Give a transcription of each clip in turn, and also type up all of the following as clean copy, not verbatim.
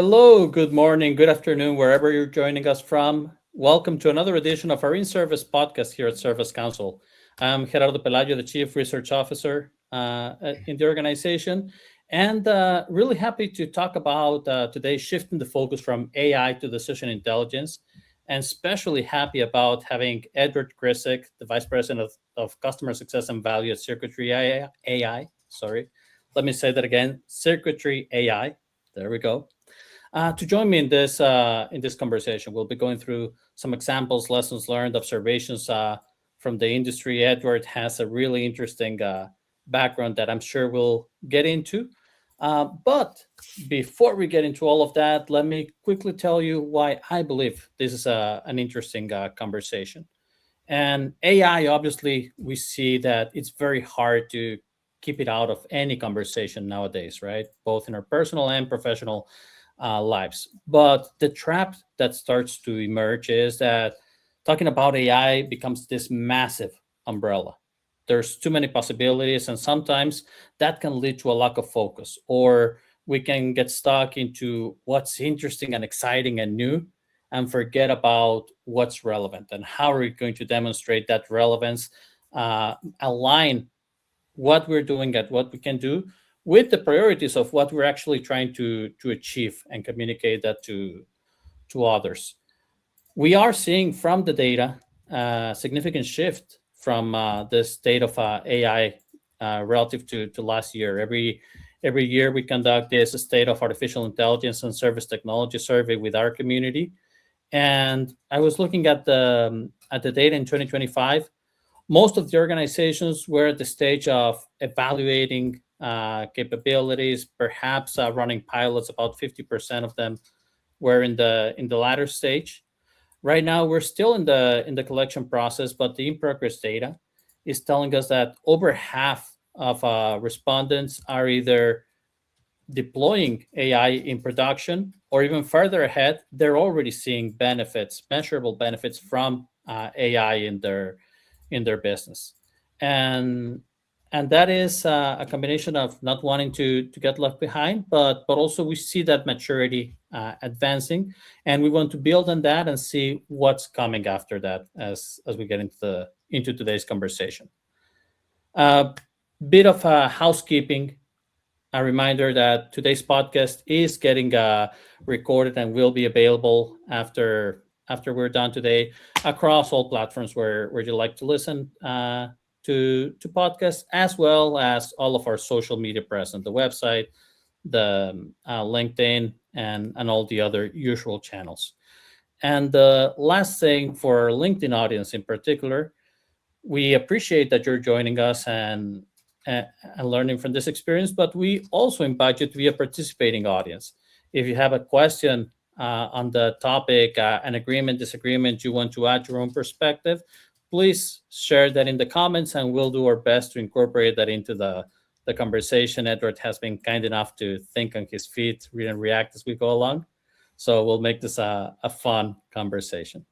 Hello, good morning, good afternoon, wherever you're joining us from. Welcome to another edition of our inService podcast here at Service Council. I'm Gerardo Pelayo, the Chief Research Officer in the organization, and really happy to talk about today shifting the focus from AI to decision intelligence, and especially happy about having Edward Krzysik, the Vice President of Customer Success and Value at Circuitry.ai. Sorry, let me say that again, Circuitry.ai. There we go. To join me in this conversation, we'll be going through some examples, lessons learned, observations from the industry. Edward has a really interesting background that I'm sure we'll get into. But before we get into all of that, let me quickly tell you why I believe this is an interesting conversation. And AI, obviously, we see that it's very hard to keep it out of any conversation nowadays, right? Both in our personal and professional lives. But the trap that starts to emerge is that talking about AI becomes this massive umbrella. There's too many possibilities, and sometimes that can lead to a lack of focus, or we can get stuck into what's interesting and exciting and new and forget about what's relevant and how we're going to demonstrate that relevance, align what we're doing at what we can do with the priorities of what we're actually trying to achieve and communicate that to others. We are seeing from the data a significant shift from the state of AI relative to last year. Every year we conduct this state of artificial intelligence and service technology survey with our community, and I was looking at the data in 2025. Most of the organizations were at the stage of evaluating capabilities, perhaps running pilots. About 50% of them were in the latter stage. Right now, we're still in the collection process, but the in progress data is telling us that over half of respondents are either deploying AI in production, or even further ahead, they're already seeing benefits, measurable benefits from AI in their business. And that is a combination of not wanting to get left behind, but also we see that maturity advancing, and we want to build on that and see what's coming after that as we get into today's conversation. A bit of housekeeping. A reminder that today's podcast is getting recorded and will be available after we're done today across all platforms where you like to listen to podcasts, as well as all of our social media presence, the website, the LinkedIn, and all the other usual channels. And the last thing for our LinkedIn audience in particular, we appreciate that you're joining us and learning from this experience, but we also invite you to be a participating audience. If you have a question on the topic, an agreement, disagreement, you want to add your own perspective, please share that in the comments, and we'll do our best to incorporate that into the conversation. Edward has been kind enough to think on his feet, read and react as we go along. So we'll make this a fun conversation.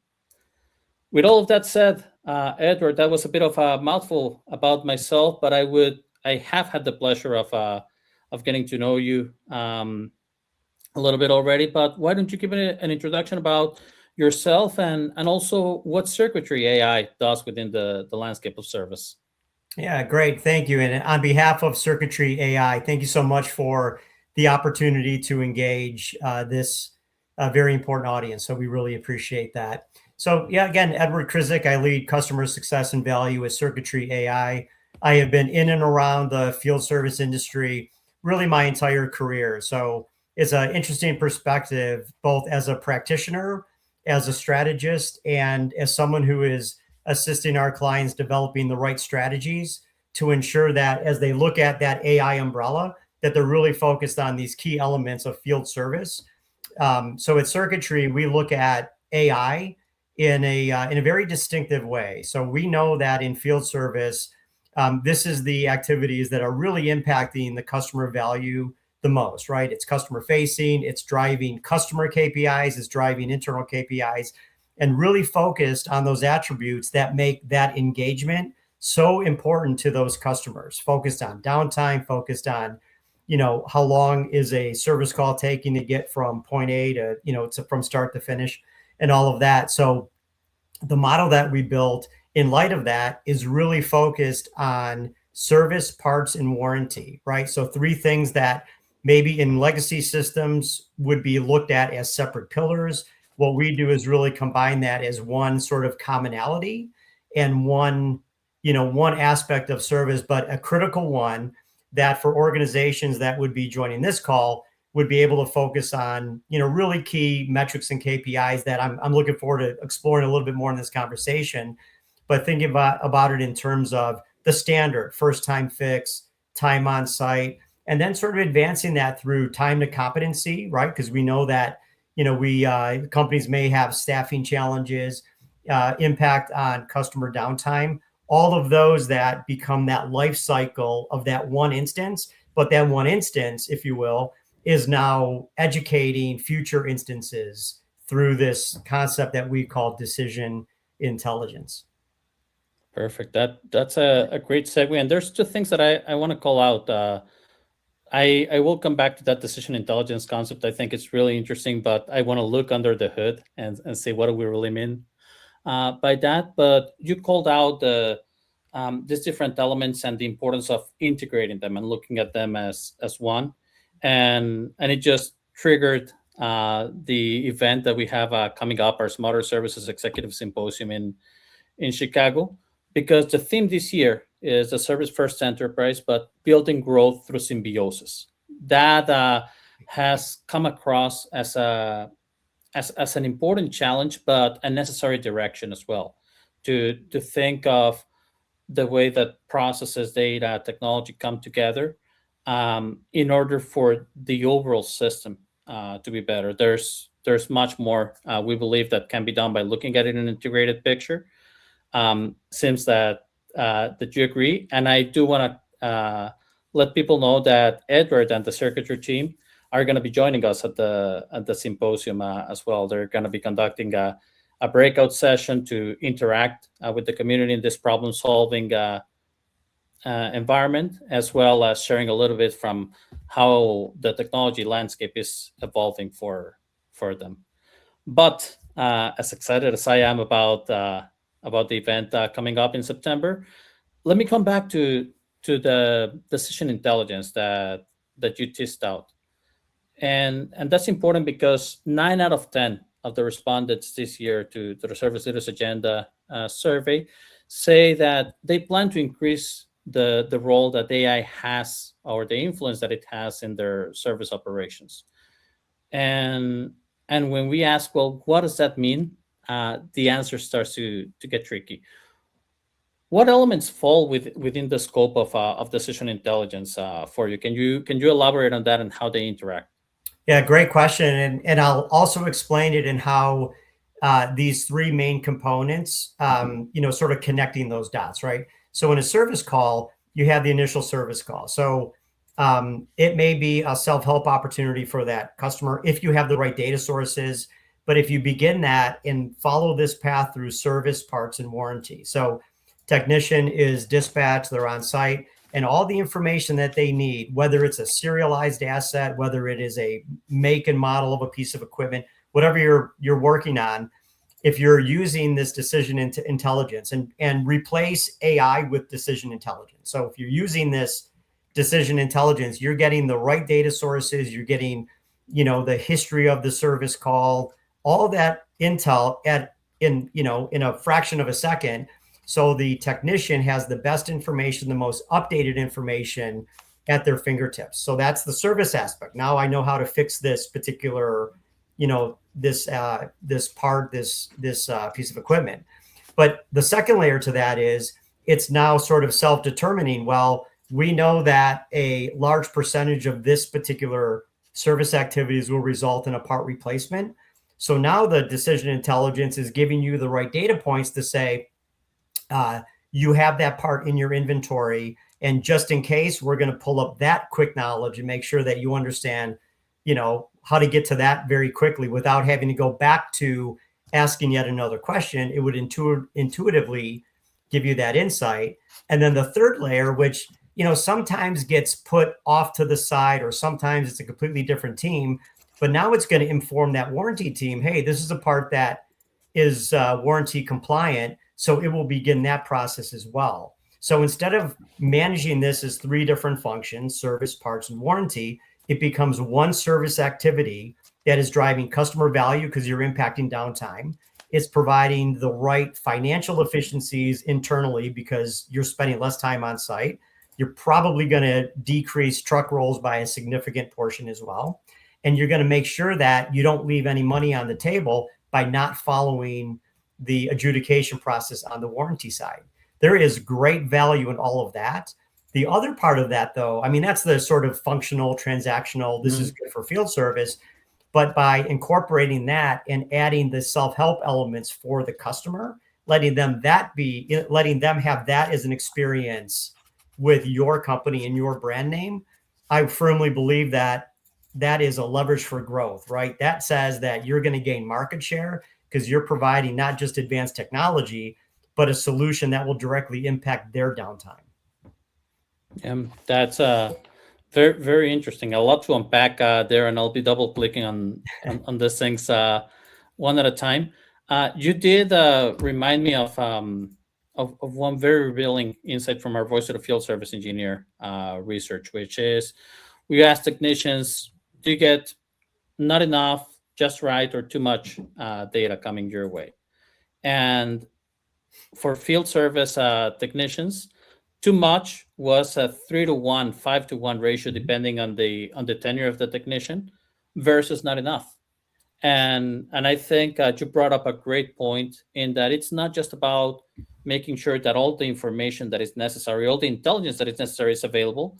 With all of that said, Edward, that was a bit of a mouthful about myself, but I have had the pleasure of getting to know you a little bit already. But why don't you give an introduction about yourself and also what Circuitry AI does within the landscape of service? Yeah, great. Thank you. And on behalf of Circuitry AI, thank you so much for the opportunity to engage this very important audience. So we really appreciate that. So yeah, again, Edward Krzysik, I lead customer success and value at Circuitry AI. I have been in and around the field service industry really my entire career. So it's an interesting perspective, both as a practitioner, as a strategist, and as someone who is assisting our clients developing the right strategies to ensure that as they look at that AI umbrella, that they're really focused on these key elements of field service. So at Circuitry, we look at AI in a very distinctive way. So we know that in field service, this is the activities that are really impacting the customer value the most, right? It's customer facing, it's driving customer KPIs, it's driving internal KPIs, and really focused on those attributes that make that engagement so important to those customers, focused on downtime, focused on how long is a service call taking to get from point A to, from start to finish and all of that. So the model that we built in light of that is really focused on service, parts, and warranty, right? So three things that maybe in legacy systems would be looked at as separate pillars. What we do is really combine that as one sort of commonality and one aspect of service, but a critical one that for organizations that would be joining this call would be able to focus on, really key metrics and KPIs that I'm looking forward to exploring a little bit more in this conversation. But thinking about it in terms of the standard, first time fix, time on site, and then sort of advancing that through time to competency, right? Because we know that, companies may have staffing challenges, impact on customer downtime, all of those that become that life cycle of that one instance. But that one instance, if you will, is now educating future instances through this concept that we call decision intelligence. Perfect. That's a great segue. And there's two things that I want to call out. I will come back to that decision intelligence concept. I think it's really interesting, but I want to look under the hood and see what do we really mean by that. But you called out these different elements and the importance of integrating them and looking at them as one. And it just triggered the event that we have coming up, our Smarter Services Executive Symposium in Chicago, because the theme this year is the service first enterprise, but building growth through symbiosis. That has come across as an important challenge, but a necessary direction as well, to think of the way that processes, data, technology come together in order for the overall system to be better. There's much more we believe that can be done by looking at it in an integrated picture. Seems that you agree, and I do want to let people know that Edward and the Circuitry team are going to be joining us at the symposium as well. They're going to be conducting a breakout session to interact with the community in this problem-solving environment, as well as sharing a little bit from how the technology landscape is evolving for them. But as excited as I am about the event coming up in September, let me come back to the decision intelligence that you teased out. And that's important because 9 out of 10 of the respondents this year to the Service Leaders Agenda survey say that they plan to increase the role that AI has, or the influence that it has in their service operations. And when we ask, well, what does that mean? The answer starts to get tricky. What elements fall within the scope of decision intelligence for you? Can you elaborate on that and how they interact? Yeah, great question. And I'll also explain it in how these three main components, sort of connecting those dots, right? So in a service call, you have the initial service call. So it may be a self-help opportunity for that customer if you have the right data sources. But if you begin that and follow this path through service, parts, and warranty. So technician is dispatched, they're on site, and all the information that they need, whether it's a serialized asset, whether it is a make and model of a piece of equipment, whatever you're working on, if you're using this decision intelligence and replace AI with decision intelligence. So if you're using this decision intelligence, you're getting the right data sources, you're getting, the history of the service call, all that intel in a fraction of a second. So the technician has the best information, the most updated information at their fingertips. So that's the service aspect. Now I know how to fix this particular, this part, this piece of equipment. But the second layer to that is it's now sort of self-determining. Well, we know that a large percentage of this particular service activities will result in a part replacement. So now the decision intelligence is giving you the right data points to say, you have that part in your inventory. And just in case, we're going to pull up that quick knowledge and make sure that you understand, how to get to that very quickly without having to go back to asking yet another question. It would intuitively give you that insight. And then the third layer, which, sometimes gets put off to the side, or sometimes it's a completely different team. But now it's going to inform that warranty team, hey, this is a part that is warranty compliant, so it will begin that process as well. So instead of managing this as 3 different functions, service, parts, and warranty, it becomes one service activity that is driving customer value because you're impacting downtime. It's providing the right financial efficiencies internally because you're spending less time on site. You're probably going to decrease truck rolls by a significant portion as well. And you're going to make sure that you don't leave any money on the table by not following the adjudication process on the warranty side. There is great value in all of that. The other part of that, though, I mean, that's the sort of functional, transactional, this is good for field service. But by incorporating that and adding the self-help elements for the customer, letting them have that as an experience with your company and your brand name, I firmly believe that that is a leverage for growth, right? That says that you're going to gain market share because you're providing not just advanced technology, but a solution that will directly impact their downtime. That's very, very interesting. A lot to unpack there, and I'll be double clicking on these things one at a time. You did remind me of one very revealing insight from our Voice of the Field Service Engineer research, which is we asked technicians, do you get not enough, just right, or too much data coming your way? And for field service technicians, too much was a 3-to-1, 5-to-1 ratio, depending on the tenure of the technician, versus not enough. And I think you brought up a great point in that it's not just about making sure that all the information that is necessary, all the intelligence that is necessary is available,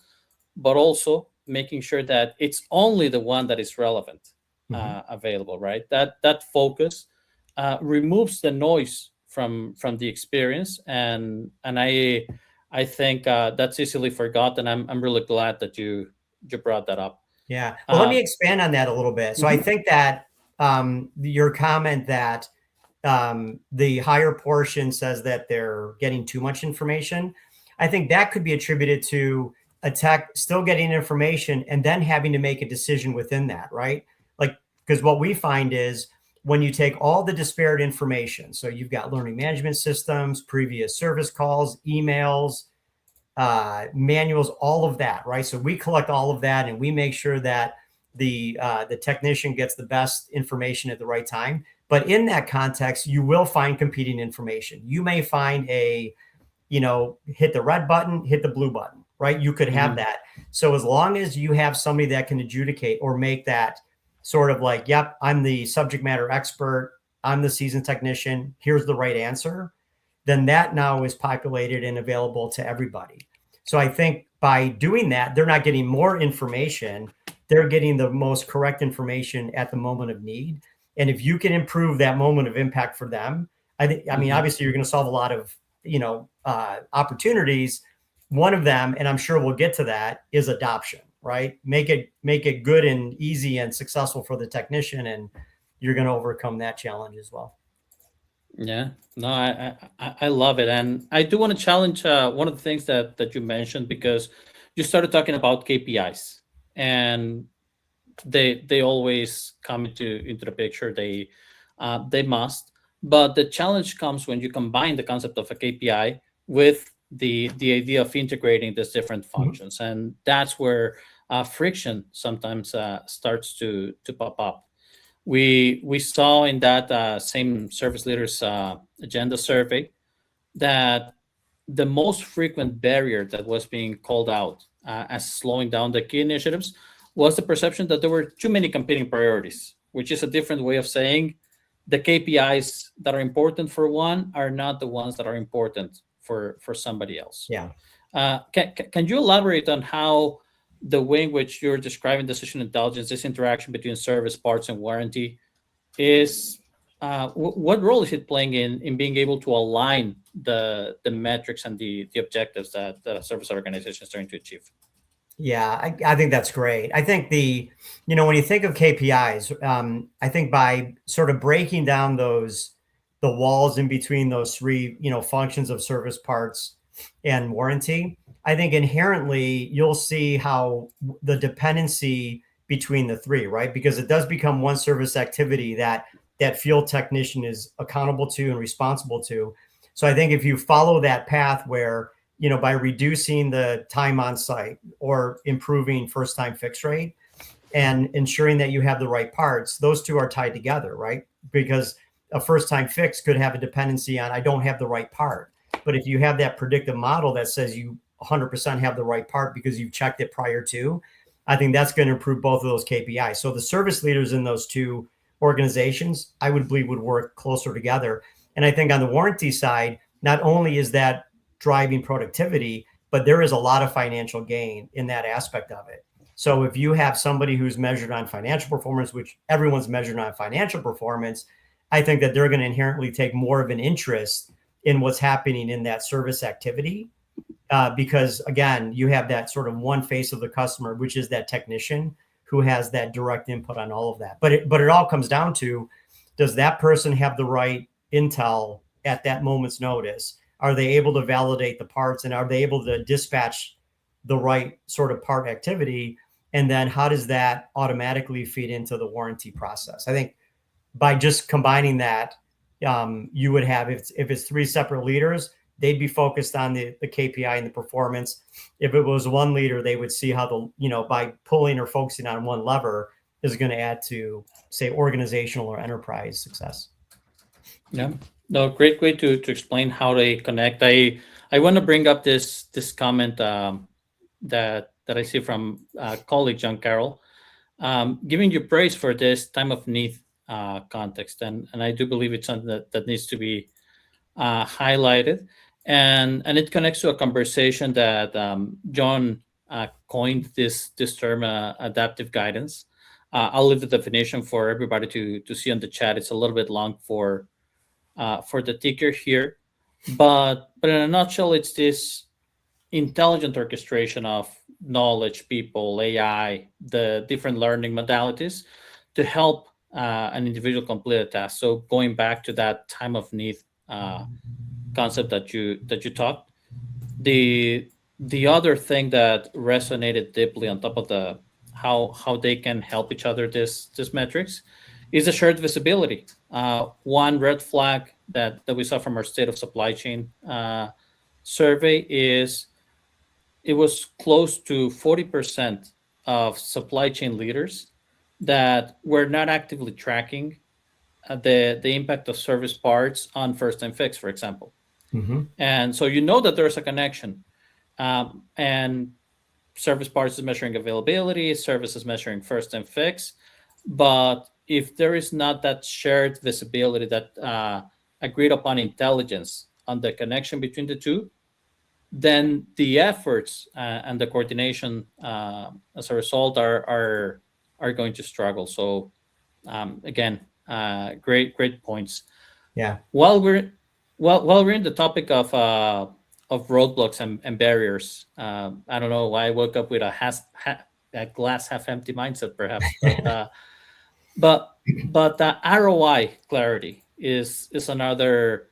but also making sure that it's only the one that is relevant available, right? That focus removes the noise from the experience, and I think that's easily forgotten. I'm really glad that you brought that up. Yeah. Well, let me expand on that a little bit. So I think that your comment that the higher portion says that they're getting too much information, I think that could be attributed to a tech still getting information and then having to make a decision within that, right? Like, because what we find is when you take all the disparate information, so you've got learning management systems, previous service calls, emails, manuals, all of that, right? So we collect all of that and we make sure that the technician gets the best information at the right time. But in that context, you will find competing information. You may find hit the red button, hit the blue button, right? You could have that. So as long as you have somebody that can adjudicate or make that sort of like, yep, I'm the subject matter expert, I'm the seasoned technician, here's the right answer, then that now is populated and available to everybody. So I think by doing that, they're not getting more information, they're getting the most correct information at the moment of need. And if you can improve that moment of impact for them, I mean, obviously you're going to solve a lot of, opportunities. One of them, and I'm sure we'll get to that, is adoption, right? Make it good and easy and successful for the technician, and you're going to overcome that challenge as well. Yeah, no, I love it. And I do want to challenge one of the things that you mentioned, because you started talking about KPIs, and they always come into the picture. They must, but the challenge comes when you combine the concept of a KPI with the idea of integrating these different functions, and that's where friction sometimes starts to pop up. We saw in that same service leaders agenda survey that the most frequent barrier that was being called out as slowing down the key initiatives was the perception that there were too many competing priorities, which is a different way of saying the KPIs that are important for one are not the ones that are important for somebody else. Yeah. Can you elaborate on how the way in which you're describing decision intelligence, this interaction between service, parts, and warranty, is what role is it playing in being able to align the metrics and the objectives that the service organization is trying to achieve? Yeah, I think that's great. I think when you think of KPIs, I think by sort of breaking down the walls in between those three, functions of service, parts, and warranty, I think inherently you'll see how the dependency between the three, right? Because it does become one service activity that field technician is accountable to and responsible to. So I think if you follow that path where, by reducing the time on site or improving first time fix rate and ensuring that you have the right parts, those two are tied together, right? Because a first time fix could have a dependency on, I don't have the right part. But if you have that predictive model that says you 100% have the right part because you've checked it prior to, I think that's going to improve both of those KPIs. So the service leaders in those two organizations, I would believe, would work closer together. And I think on the warranty side, not only is that driving productivity, but there is a lot of financial gain in that aspect of it. So if you have somebody who's measured on financial performance, which everyone's measured on financial performance, I think that they're going to inherently take more of an interest in what's happening in that service activity. Because again, you have that sort of one face of the customer, which is that technician who has that direct input on all of that. But it all comes down to, does that person have the right intel at that moment's notice? Are they able to validate the parts, and are they able to dispatch the right sort of part activity? And then how does that automatically feed into the warranty process? I think by just combining that, you would have, if it's three separate leaders, they'd be focused on the KPI and the performance. If it was one leader, they would see how by pulling or focusing on one lever is going to add to, say, organizational or enterprise success. Yeah, no, great way to explain how they connect. I want to bring up this comment that I see from colleague John Carroll, giving you praise for this time of need context, and I do believe it's something that needs to be highlighted, and it connects to a conversation that John coined this term, adaptive guidance. I'll leave the definition for everybody to see on the chat. It's a little bit long for the ticker here, but in a nutshell, it's this intelligent orchestration of knowledge, people, AI, the different learning modalities to help an individual complete a task. So going back to that time of need concept that you talked, the other thing that resonated deeply on top of the how they can help each other, this metrics, is the shared visibility. One red flag that we saw from our state of supply chain survey is it was close to 40% of supply chain leaders that were not actively tracking the impact of service parts on first time fix, for example. Mm-hmm. And so that there's a connection, and service parts is measuring availability, service is measuring first time fix. But if there is not that shared visibility, that agreed upon intelligence on the connection between the two, then the efforts and the coordination as a result are going to struggle. So again, great points. Yeah. While we're in the topic of roadblocks and barriers, I don't know why I woke up with a glass half empty mindset, perhaps, but the ROI clarity is another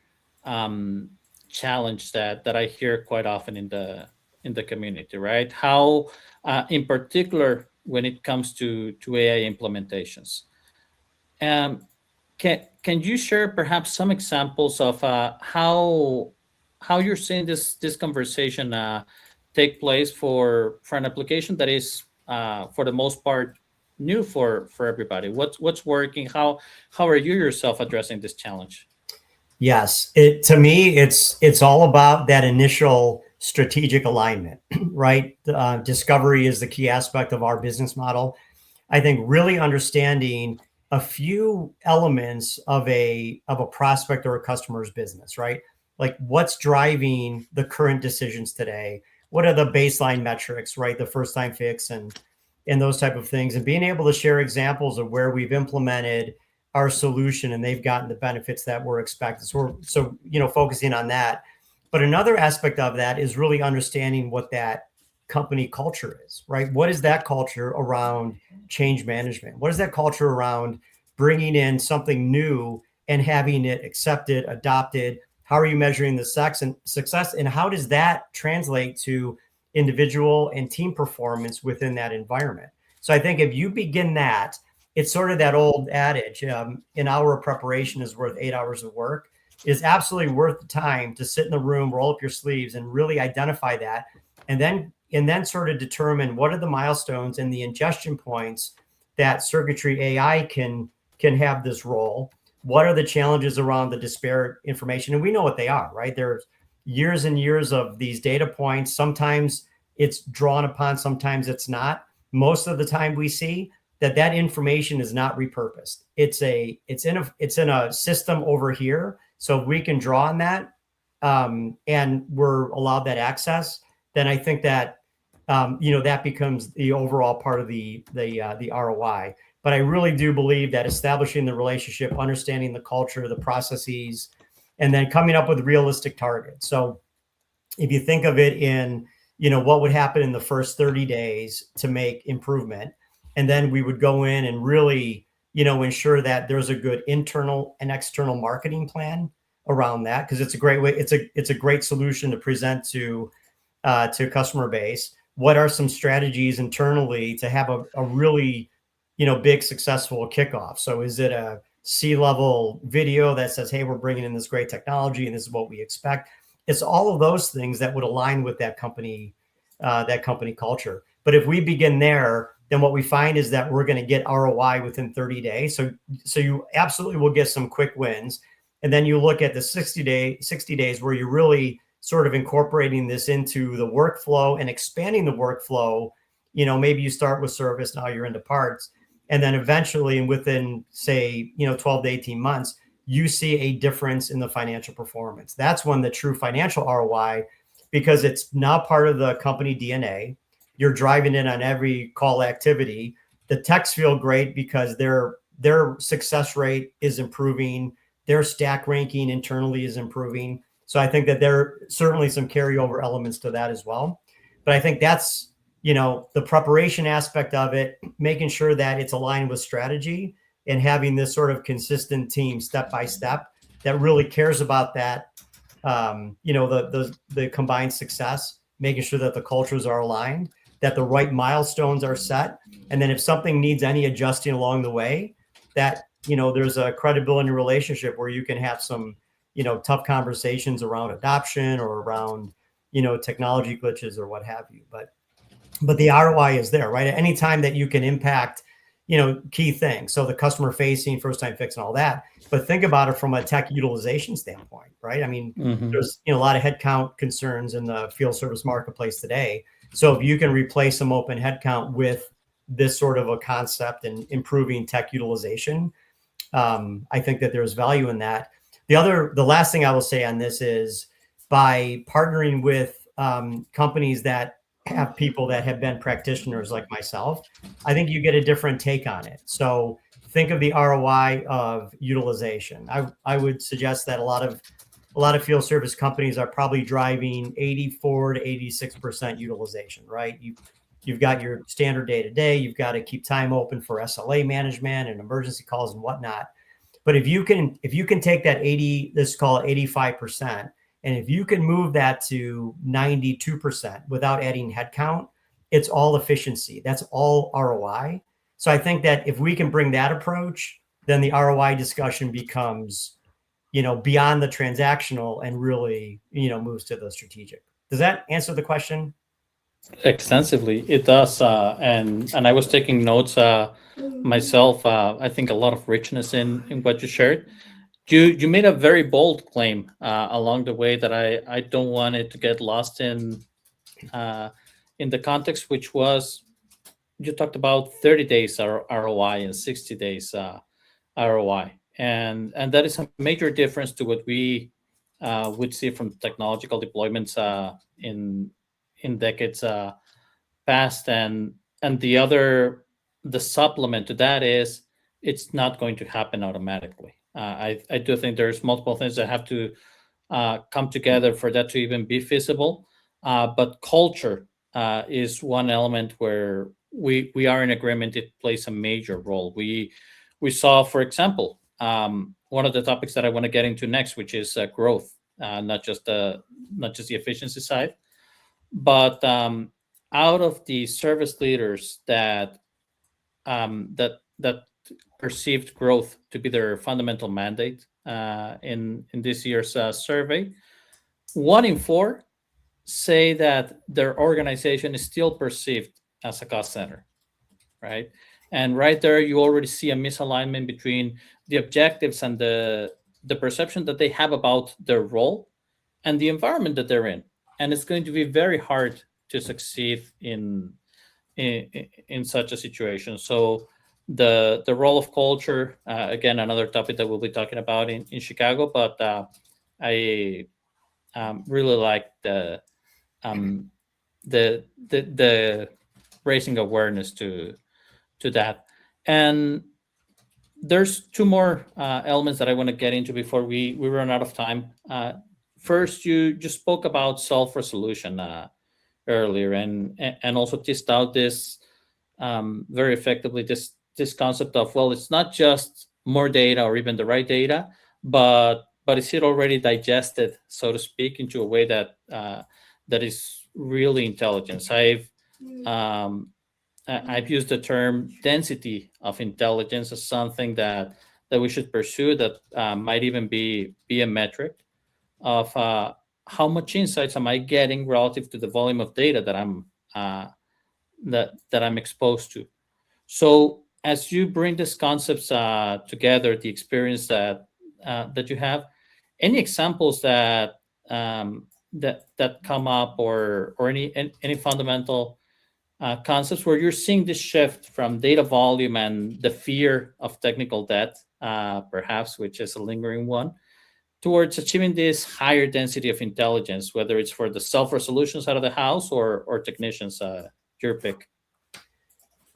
challenge that I hear quite often in the community, right? How, in particular, when it comes to AI implementations. Can you share perhaps some examples of how you're seeing this conversation take place for an application that is for the most part new for everybody? What's working? How are you yourself addressing this challenge? Yes, to me, it's all about that initial strategic alignment, right? Discovery is the key aspect of our business model. I think really understanding a few elements of a prospect or a customer's business, right? Like what's driving the current decisions today? What are the baseline metrics, right? The first time fix and those type of things, and being able to share examples of where we've implemented our solution and they've gotten the benefits that were expected. So focusing on that. But another aspect of that is really understanding what that company culture is, right? What is that culture around change management? What is that culture around bringing in something new and having it accepted, adopted? How are you measuring the success? And how does that translate to individual and team performance within that environment. So I think if you begin that, it's sort of that old adage, an hour of preparation is worth 8 hours of work. Is absolutely worth the time to sit in the room, roll up your sleeves, and really identify that, and then sort of determine what are the milestones and the ingestion points that Circuitry.ai can have this role. What are the challenges around the disparate information? And we know what they are, right? There's years and years of these data points. Sometimes it's drawn upon, sometimes it's not. Most of the time we see that information is not repurposed. It's in a system over here. So if we can draw on that, and we're allowed that access, then I think that that becomes the overall part of the ROI. But I really do believe that establishing the relationship, understanding the culture, the processes, and then coming up with realistic targets. So if you think of it in, what would happen in the first 30 days to make improvement, and then we would go in and really, ensure that there's a good internal and external marketing plan around that, because it's a great way. It's a great solution to present to customer base. What are some strategies internally to have a really, big successful kickoff? So is it a C-level video that says, hey, we're bringing in this great technology and this is what we expect? It's all of those things that would align with that company culture. But if we begin there, then what we find is that we're going to get ROI within 30 days. So you absolutely will get some quick wins. And then you look at the 60 days where you're really sort of incorporating this into the workflow and expanding the workflow. Maybe you start with service, now you're into parts. And then eventually, and within, say, 12 to 18 months, you see a difference in the financial performance. That's when the true financial ROI, because it's now part of the company DNA. You're driving in on every call activity. The techs feel great because their success rate is improving. Their stack ranking internally is improving. So I think that there are certainly some carryover elements to that as well. But I think that's, the preparation aspect of it, making sure that it's aligned with strategy and having this sort of consistent team step by step that really cares about that, the combined success, making sure that the cultures are aligned, that the right milestones are set. And then if something needs any adjusting along the way, that, there's a credibility relationship where you can have some, tough conversations around adoption or around, technology glitches or what have you. But the ROI is there, right? At any time that you can impact, key things. So the customer facing, first time fix and all that. But think about it from a tech utilization standpoint, right? I mean, there's a lot of headcount concerns in the field service marketplace today. So if you can replace some open headcount with this sort of a concept and improving tech utilization, I think that there's value in that. The last thing I will say on this is by partnering with companies that have people that have been practitioners like myself, I think you get a different take on it. So think of the ROI of utilization. I would suggest that a lot of field service companies are probably driving 84 to 86% utilization, right? You've got your standard day-to-day, you've got to keep time open for SLA management and emergency calls and whatnot. But if you can take that 80, let's call it 85%, and if you can move that to 92% without adding headcount, it's all efficiency. That's all ROI. So I think that if we can bring that approach, then the ROI discussion becomes, beyond the transactional and really, moves to the strategic. Does that answer the question? Extensively, it does. And I was taking notes myself. I think a lot of richness in what you shared. You made a very bold claim along the way that I don't want it to get lost in the context, which was you talked about 30 days ROI and 60 days ROI, and that is a major difference to what we would see from technological deployments in decades past, and the supplement to that is it's not going to happen automatically. I do think there's multiple things that have to come together for that to even be feasible. But culture is one element where we are in agreement. It plays a major role. We saw, for example, one of the topics that I want to get into next, which is growth, not just the efficiency side. But out of the service leaders that that perceived growth to be their fundamental mandate in this year's survey, 1 in 4 say that their organization is still perceived as a cost center, right? And right there, you already see a misalignment between the objectives and the perception that they have about their role and the environment that they're in. And it's going to be very hard to succeed in such a situation. So the role of culture, again, another topic that we'll be talking about in Chicago, but I really like the raising awareness to that. And there's two more elements that I want to get into before we run out of time. First, you just spoke about self-resolution earlier, and also teased out this very effectively, this concept of, well, it's not just more data or even the right data, but is it already digested, so to speak, into a way that that is really intelligence. I've used the term density of intelligence as something that we should pursue, that might even be a metric of how much insights am I getting relative to the volume of data that I'm exposed to. So as you bring these concepts together, the experience that you have, any examples that that come up, or any fundamental concepts where you're seeing this shift from data volume and the fear of technical debt, perhaps, which is a lingering one, towards achieving this higher density of intelligence, whether it's for the self-resolution side of the house or technicians, your pick.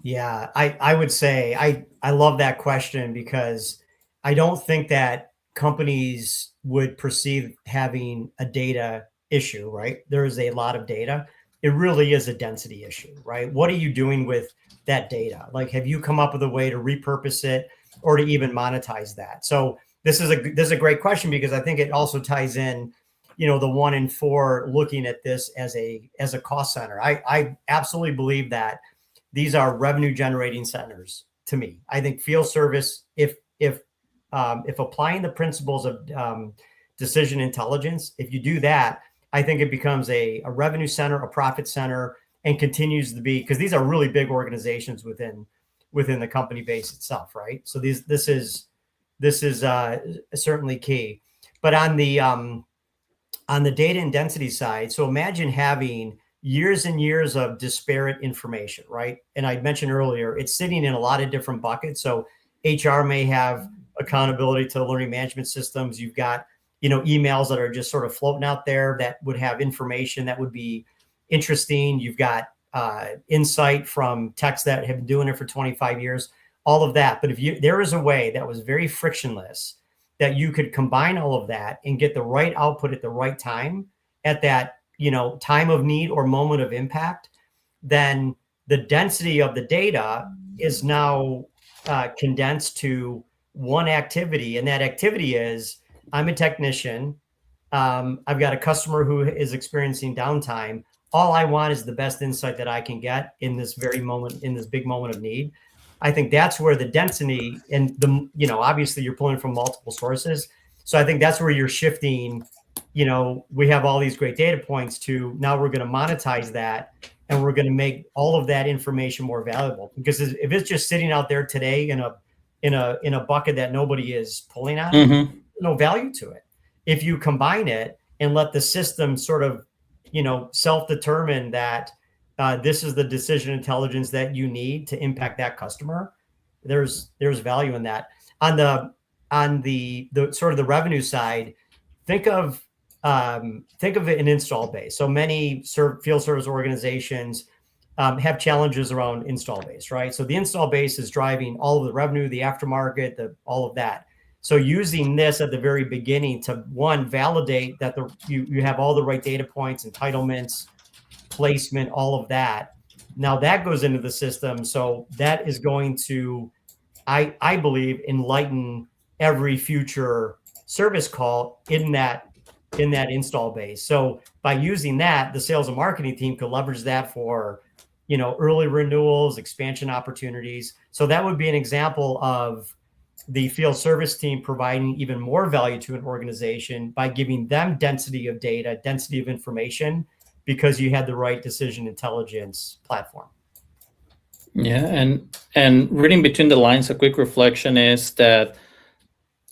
Yeah, I would say I love that question, because I don't think that companies would perceive having a data issue, right? There is a lot of data. It really is a density issue, right? What are you doing with that data? Like, have you come up with a way to repurpose it or to even monetize that? So this is a great question, because I think it also ties in, the 1 in 4 looking at this as a cost center. I absolutely believe that these are revenue generating centers to me. I think field service, if applying the principles of decision intelligence, if you do that, I think it becomes a revenue center, a profit center, and continues to be, because these are really big organizations within the company base itself, right? So this is certainly key. But on the data and density side, so imagine having years and years of disparate information, right? And I mentioned earlier, it's sitting in a lot of different buckets. So HR may have accountability to learning management systems. You've got, emails that are just sort of floating out there that would have information that would be interesting. You've got insight from techs that have been doing it for 25 years, all of that. But there is a way that was very frictionless that you could combine all of that and get the right output at the right time, at that time of need or moment of impact, then the density of the data is now condensed to one activity. And that activity is, I'm a technician. I've got a customer who is experiencing downtime. All I want is the best insight that I can get in this very moment, in this big moment of need. I think that's where the density and obviously you're pulling from multiple sources. So I think that's where you're shifting. We have all these great data points to now we're going to monetize that, and we're going to make all of that information more valuable. Because if it's just sitting out there today in a bucket that nobody is pulling on, Mm-hmm. no value to it. If you combine it and let the system sort of, self-determine that this is the decision intelligence that you need to impact that customer, there's value in that. On the sort of the revenue side, think of an install base. So many field service organizations have challenges around install base, right? So the install base is driving all of the revenue, the aftermarket, all of that. So using this at the very beginning to, one, validate that you have all the right data points, entitlements, placement, all of that. Now that goes into the system. So that is going to, I believe, enlighten every future service call in that in that install base. So by using that, the sales and marketing team could leverage that for, early renewals, expansion opportunities. So that would be an example of the field service team providing even more value to an organization by giving them density of data, density of information, because you had the right decision intelligence platform. Yeah, and reading between the lines, a quick reflection is that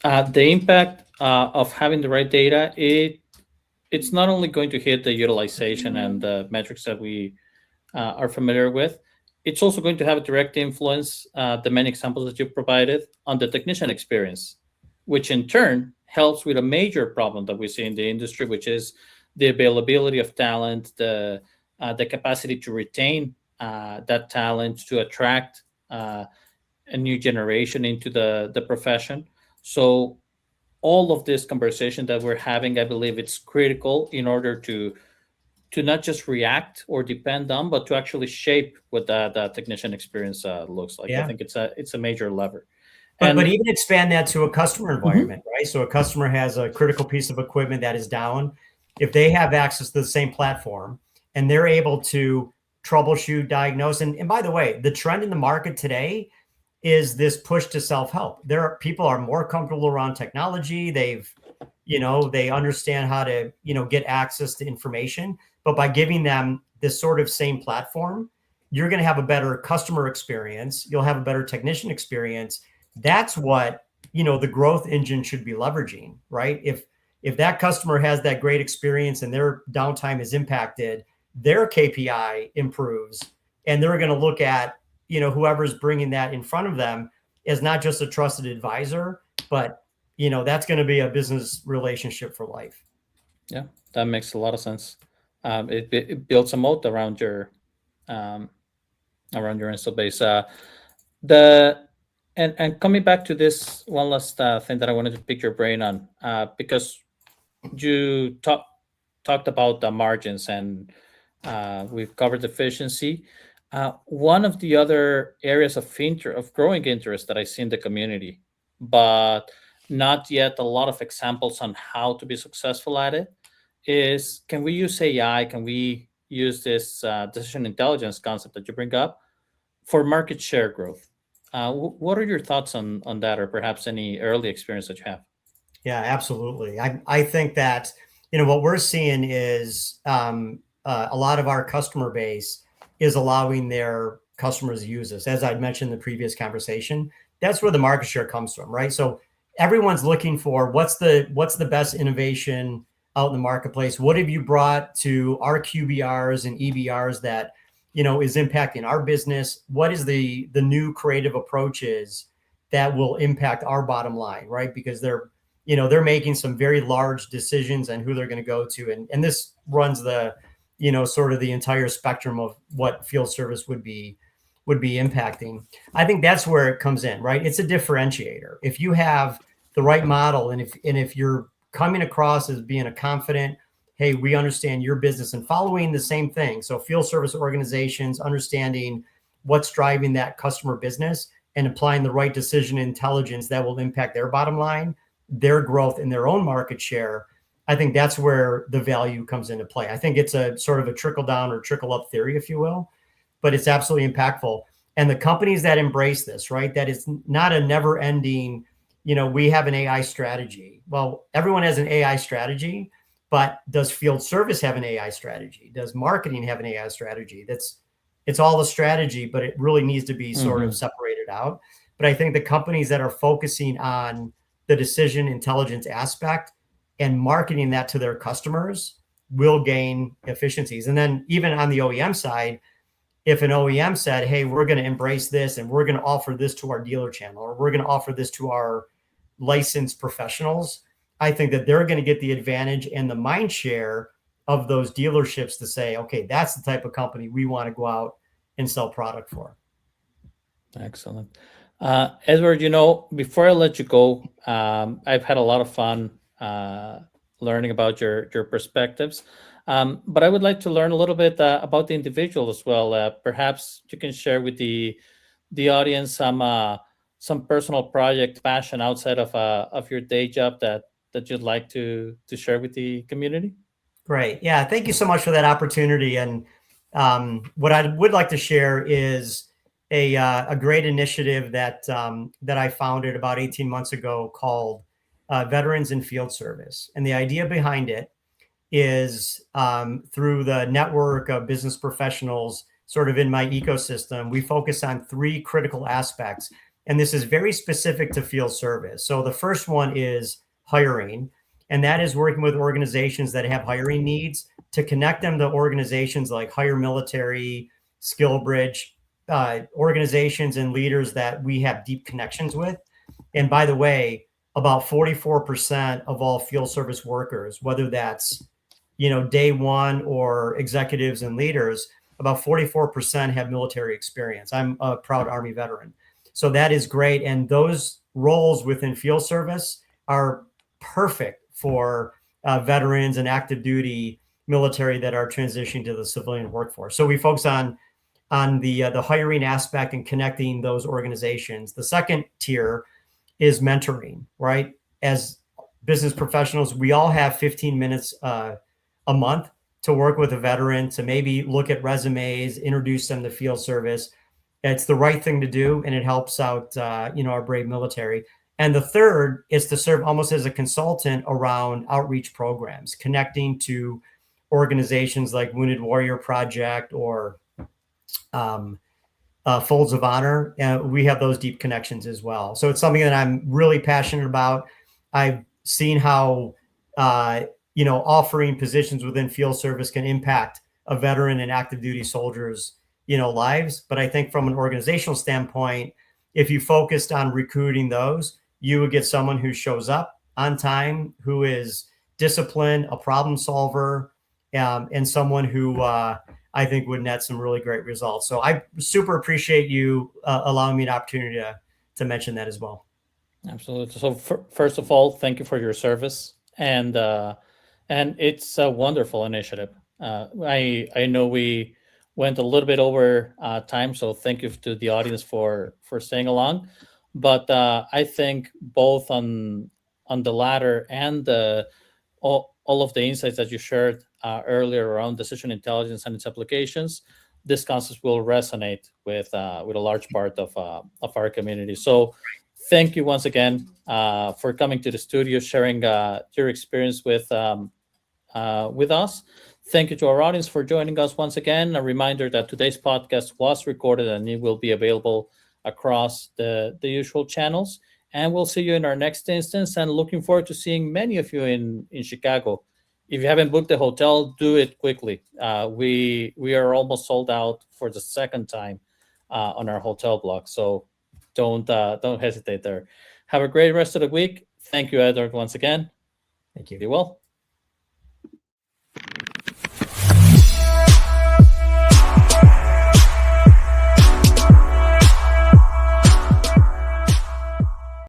the impact of having the right data, it's not only going to hit the utilization and the metrics that we are familiar with, it's also going to have a direct influence, the many examples that you provided, on the technician experience, which in turn helps with a major problem that we see in the industry, which is the availability of talent, the capacity to retain that talent, to attract a new generation into the profession. So all of this conversation that we're having, I believe it's critical in order to not just react or depend on, but to actually shape what that technician experience looks like. Yeah. I think it's a major lever. But even expand that to a customer environment, Mm-hmm. right? So a customer has a critical piece of equipment that is down. If they have access to the same platform and they're able to troubleshoot, diagnose, and by the way, the trend in the market today is this push to self-help. People are more comfortable around technology. They understand how to, get access to information. But by giving them this sort of same platform, you're going to have a better customer experience. You'll have a better technician experience. That's what, the growth engine should be leveraging, right? If that customer has that great experience and their downtime is impacted, their KPI improves, and they're going to look at, whoever's bringing that in front of them as not just a trusted advisor, but, that's going to be a business relationship for life. Yeah, that makes a lot of sense. It builds a moat around your install base. The and coming back to this one last thing that I wanted to pick your brain on, because you talked about the margins, and we've covered efficiency. One of the other areas of growing interest that I see in the community, but not yet a lot of examples on how to be successful at it, is, can we use AI? Can we use this decision intelligence concept that you bring up for market share growth? What are your thoughts on that, or perhaps any early experience that you have? Yeah, absolutely. I think that, what we're seeing is a lot of our customer base is allowing their customers to use this. As I mentioned in the previous conversation, that's where the market share comes from, right? So everyone's looking for what's the best innovation out in the marketplace. What have you brought to our QBRs and EBRs that, is impacting our business? What is the new creative approaches that will impact our bottom line, right? Because they're making some very large decisions on who they're going to go to. And this runs the, sort of the entire spectrum of what field service would be impacting. I think that's where it comes in, right? It's a differentiator. If you have the right model, and if you're coming across as being a confident, hey, we understand your business, and following the same thing. So field service organizations understanding what's driving that customer business and applying the right decision intelligence that will impact their bottom line, their growth, and their own market share. I think that's where the value comes into play. I think it's a sort of a trickle down or trickle up theory, if you will, but it's absolutely impactful. And the companies that embrace this, right, that is not a never ending, we have an AI strategy. Well, everyone has an AI strategy, but does field service have an AI strategy? Does marketing have an AI strategy? It's all a strategy, but it really needs to be sort of separated out. But I think the companies that are focusing on the decision intelligence aspect and marketing that to their customers will gain efficiencies. And then even on the OEM side, if an OEM said, hey, we're going to embrace this and we're going to offer this to our dealer channel, or we're going to offer this to our licensed professionals, I think that they're going to get the advantage and the mind share of those dealerships to say, okay, that's the type of company we want to go out and sell product for. Excellent. Edward, before I let you go, I've had a lot of fun learning about your perspectives. But I would like to learn a little bit about the individual as well. Perhaps you can share with the audience some personal project passion outside of your day job that that you'd like to share with the community? Great. Yeah, thank you so much for that opportunity. And what I would like to share is a great initiative that that I founded about 18 months ago called Veterans in Field Service. And the idea behind it is through the network of business professionals sort of in my ecosystem, we focus on three critical aspects. And this is very specific to field service. So the first one is hiring. And that is working with organizations that have hiring needs to connect them to organizations like Hire Military, SkillBridge, organizations and leaders that we have deep connections with. And by the way, about 44% of all field service workers, whether that's day one or executives and leaders, about 44% have military experience. I'm a proud Army veteran. So that is great. And those roles within field service are perfect for veterans and active duty military that are transitioning to the civilian workforce. So we focus on the hiring aspect and connecting those organizations. The second tier is mentoring, right? As business professionals, we all have 15 minutes a month to work with a veteran, to maybe look at resumes, introduce them to field service. It's the right thing to do, and it helps out our brave military. And the third is to serve almost as a consultant around outreach programs, connecting to organizations like Wounded Warrior Project or Folds of Honor. We have those deep connections as well. So it's something that I'm really passionate about. I've seen how offering positions within field service can impact a veteran and active duty soldiers' lives. But I think from an organizational standpoint, if you focused on recruiting those, you would get someone who shows up on time, who is disciplined, a problem solver, and someone who I think would net some really great results. So I super appreciate you allowing me an opportunity to mention that as well. Absolutely. So first of all, thank you for your service, and it's a wonderful initiative. I know we went a little bit over time, so thank you to the audience for staying along. But I think both on the latter and all of the insights that you shared earlier around decision intelligence and its applications, this concept will resonate with a large part of our community. So thank you once again for coming to the studio, sharing your experience with us. Thank you to our audience for joining us once again. A reminder that today's podcast was recorded and it will be available across the usual channels. And we'll see you in our next instance, and looking forward to seeing many of you in Chicago. If you haven't booked a hotel, do it quickly. We are almost sold out for the second time on our hotel block. So don't hesitate there. Have a great rest of the week. Thank you, Edward, once again. Thank you. Be well.